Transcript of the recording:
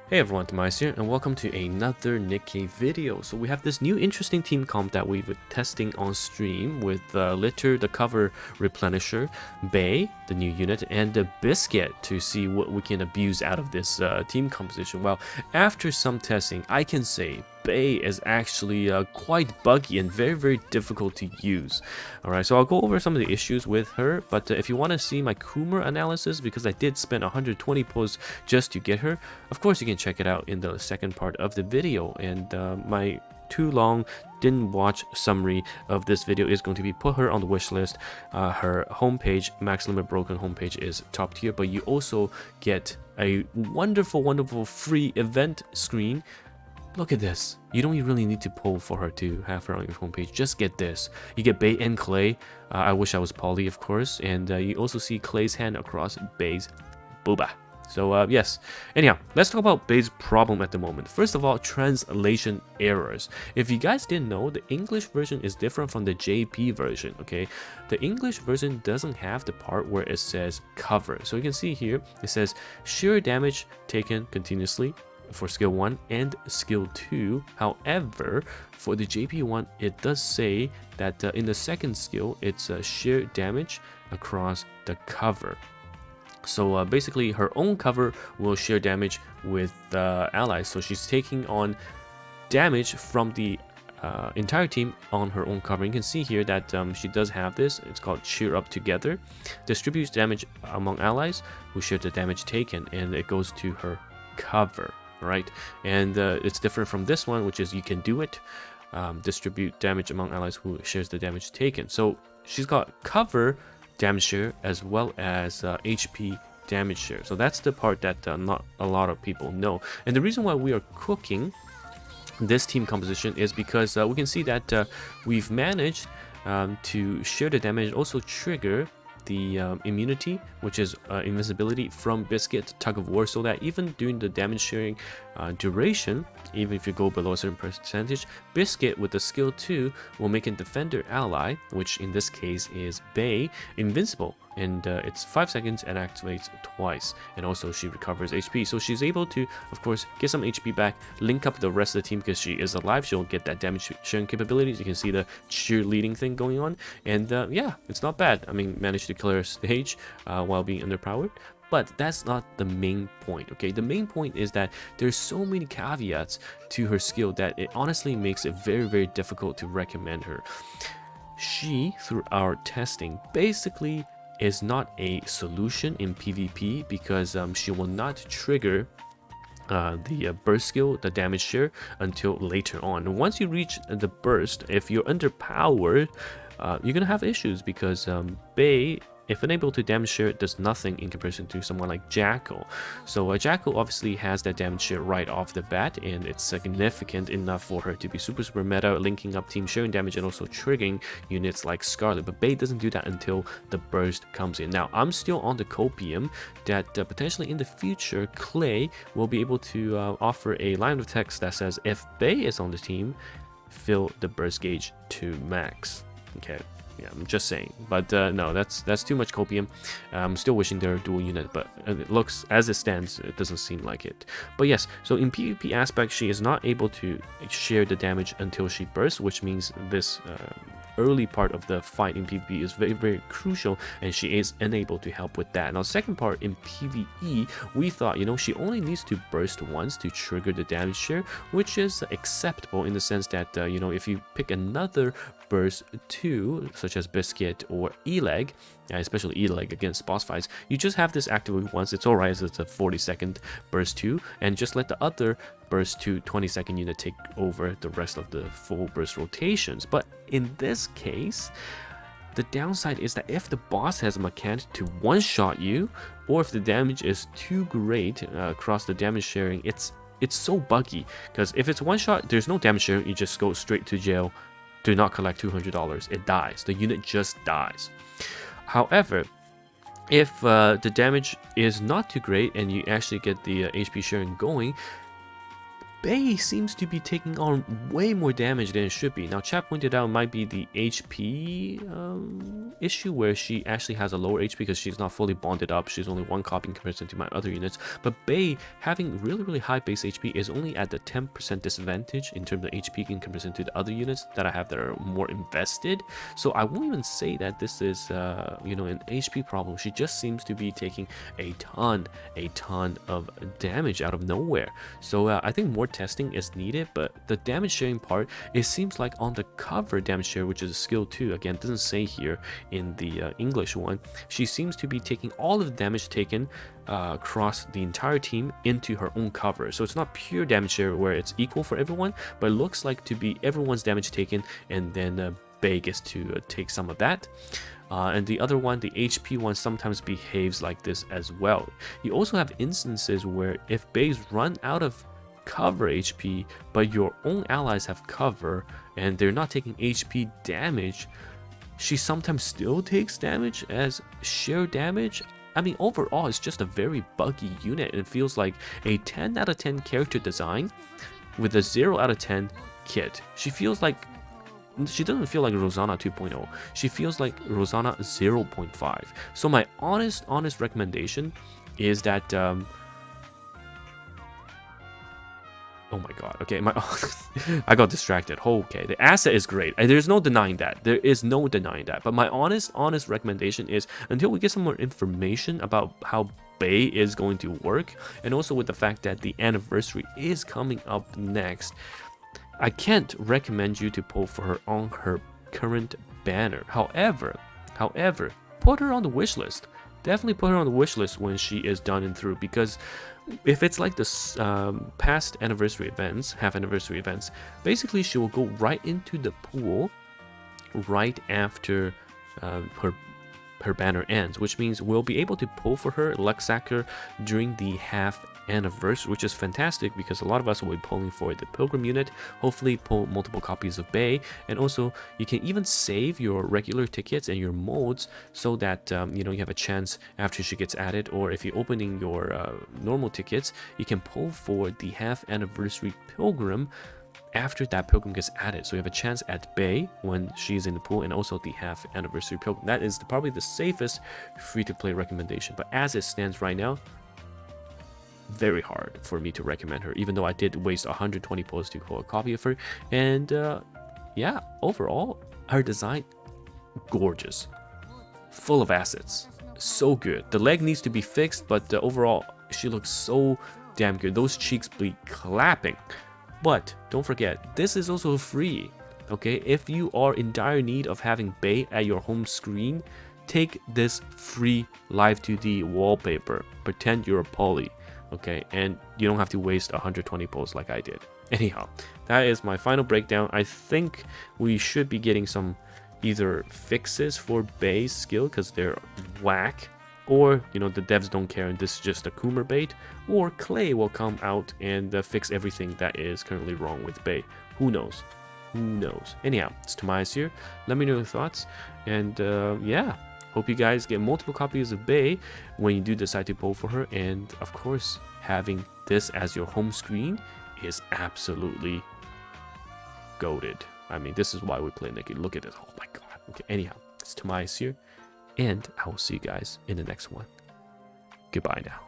Hey everyone, TimaeuSS here, and welcome to another NIKKE video. So we have this new interesting team comp that we were testing on stream with Litter, the cover replenisher, Bay, the new unit, and the Biscuit to see what we can abuse out of this team composition. Well, after some testing, I can say Bay is actually quite buggy and very difficult to use. Alright, so I'll go over some of the issues with her, but if you want to see my Coomer analysis, because I did spend 120 pulls just to get her, of course you can check it out in the second part of the video. And my too long didn't watch summary of this video is going to be put her on the wish list. Her homepage, max limit broken homepage, is top tier, but you also get a wonderful free event screen. Look at this. You don't really need to pull for her to have her on your homepage. Just get this. You get Bay and Clay. I wish I was Polly, of course. And you also see Clay's hand across Bay's booba. So yes. Anyhow, let's talk about Bay's problem at the moment. First of all, translation errors. If you guys didn't know, the English version is different from the JP version, okay? The English version doesn't have the part where it says cover. So you can see here, it says sheer damage taken continuously for skill 1 and skill 2. However, for the JP one, it does say that in the second skill, it's sheer damage across the cover. So basically, her own cover will share damage with allies. So she's taking on damage from the entire team on her own cover. You can see here that she does have this. It's called Cheer Up Together. Distributes damage among allies who share the damage taken, and it goes to her cover. Right, and it's different from this one, which is you can do it. Distribute damage among allies who shares the damage taken. So she's got cover damage share as well as HP damage share. So that's the part that not a lot of people know. And the reason why we are cooking this team composition is because we can see that we've managed to share the damage, also trigger the immunity, which is invincibility from Biscuit Tug of War, so that even during the damage sharing duration, even if you go below a certain percentage, Biscuit with the skill 2 will make a defender ally, which in this case is Bay, invincible, and it's 5 seconds and activates twice. And also she recovers HP, so she's able to, of course, get some HP back, link up the rest of the team because she is alive. She'll get that damage sharing capabilities. You can see the cheerleading thing going on, and yeah, it's not bad. I mean, managed to clear a stage while being underpowered. But that's not the main point, okay? The main point is that there's so many caveats to her skill that it honestly makes it very difficult to recommend her. She, through our testing, basically is not a solution in PvP because she will not trigger the burst skill, the damage share, until later on. Once you reach the burst, if you're underpowered, you're gonna have issues because Bay, if unable to damage share, does nothing in comparison to someone like Jackal. So Jackal obviously has that damage share right off the bat, and it's significant enough for her to be super meta, linking up team sharing damage and also triggering units like Scarlet. But Bay doesn't do that until the burst comes in. Now, I'm still on the copium that potentially in the future, Clay will be able to offer a line of text that says, if Bay is on the team, fill the burst gauge to max. Okay. Yeah, I'm just saying, but no, that's too much copium. I'm still wishing they're a dual unit, but it looks, as it stands, it doesn't seem like it. But yes, so in PvP aspect, she is not able to share the damage until she bursts, which means this early part of the fight in PvP is very crucial, and she is unable to help with that. Now, second part in PvE, we thought, you know, she only needs to burst once to trigger the damage share, which is acceptable in the sense that, you know, if you pick another burst 2, such as Biscuit or E-Leg, especially E-Leg against boss fights, you just have this activate once. It's alright as it's a 40-second burst 2, and just let the other burst 2 20-second unit take over the rest of the full burst rotations. But in this case, the downside is that if the boss has a mechanic to one-shot you, or if the damage is too great across the damage sharing, it's so buggy, because if it's one-shot, there's no damage sharing, you just go straight to jail, do not collect $200, it dies. The unit just dies. However, if the damage is not too great and you actually get the HP sharing going, Bei seems to be taking on way more damage than it should be. Now, chat pointed out it might be the HP issue, where she actually has a lower HP because she's not fully bonded up. She's only 1 copy in comparison to my other units. But Bei, having really high base HP, is only at the 10% disadvantage in terms of HP in comparison to the other units that I have that are more invested. So I won't even say that this is, you know, an HP problem. She just seems to be taking a ton of damage out of nowhere. So I think more testing is needed, but the damage sharing part, it seems like on the cover damage share, which is a skill 2, again, doesn't say here in the English one, she seems to be taking all of the damage taken across the entire team into her own cover. So it's not pure damage share where it's equal for everyone, but it looks like to be everyone's damage taken, and then Bei gets to take some of that. And the other one, the HP one, sometimes behaves like this as well. You also have instances where if Bei's run out of cover HP, but your own allies have cover and they're not taking HP damage, she sometimes still takes damage as sheer damage. I mean, overall, it's just a very buggy unit. It feels like a 10 out of 10 character design with a 0 out of 10 kit. She doesn't feel like Rosanna 2.0. She feels like Rosanna 0.5. So my honest recommendation is that oh my god, okay, I got distracted. Okay, the asset is great, and there's no denying that. There is no denying that. But my honest recommendation is, until we get some more information about how Bei is going to work, and also with the fact that the anniversary is coming up next, I can't recommend you to pull for her on her current banner. However, put her on the wish list. Definitely put her on the wish list when she is done and through, because if it's like this past anniversary events, half anniversary events, basically she will go right into the pool right after her banner ends, which means we'll be able to pull for her Lucksacker during the half anniversary, which is fantastic because a lot of us will be pulling for the Pilgrim unit. Hopefully pull multiple copies of Bei, and also you can even save your regular tickets and your molds so that you know, you have a chance after she gets added, or if you're opening your normal tickets, you can pull for the half anniversary Pilgrim after that Pilgrim gets added. So you have a chance at Bei when she's in the pool, and also the half anniversary Pilgrim. That is probably the safest free-to-play recommendation. But as it stands right now, very hard for me to recommend her, even though I did waste 120 pulls to pull a copy of her. And yeah, overall, her design, gorgeous, full of assets, so good. The leg needs to be fixed, but overall, she looks so damn good. Those cheeks be clapping. But don't forget, this is also free, okay? If you are in dire need of having Bei at your home screen, take this free Live 2D wallpaper. Pretend you're a poly, okay? And you don't have to waste 120 pulls like I did. Anyhow, that is my final breakdown. I think we should be getting some either fixes for Bei's skill because they're whack, or, you know, the devs don't care and this is just a Coomer bait, or Clay will come out and fix everything that is currently wrong with Bei. Who knows? Who knows? Anyhow, it's TimaeuSS here. Let me know your thoughts, and yeah, hope you guys get multiple copies of Bei when you do decide to pull for her. And of course, having this as your home screen is absolutely goated. I mean, this is why we play NIKKE. Look at this. Oh my god. Okay, anyhow, it's TimaeuSS here, and I will see you guys in the next one. Goodbye now.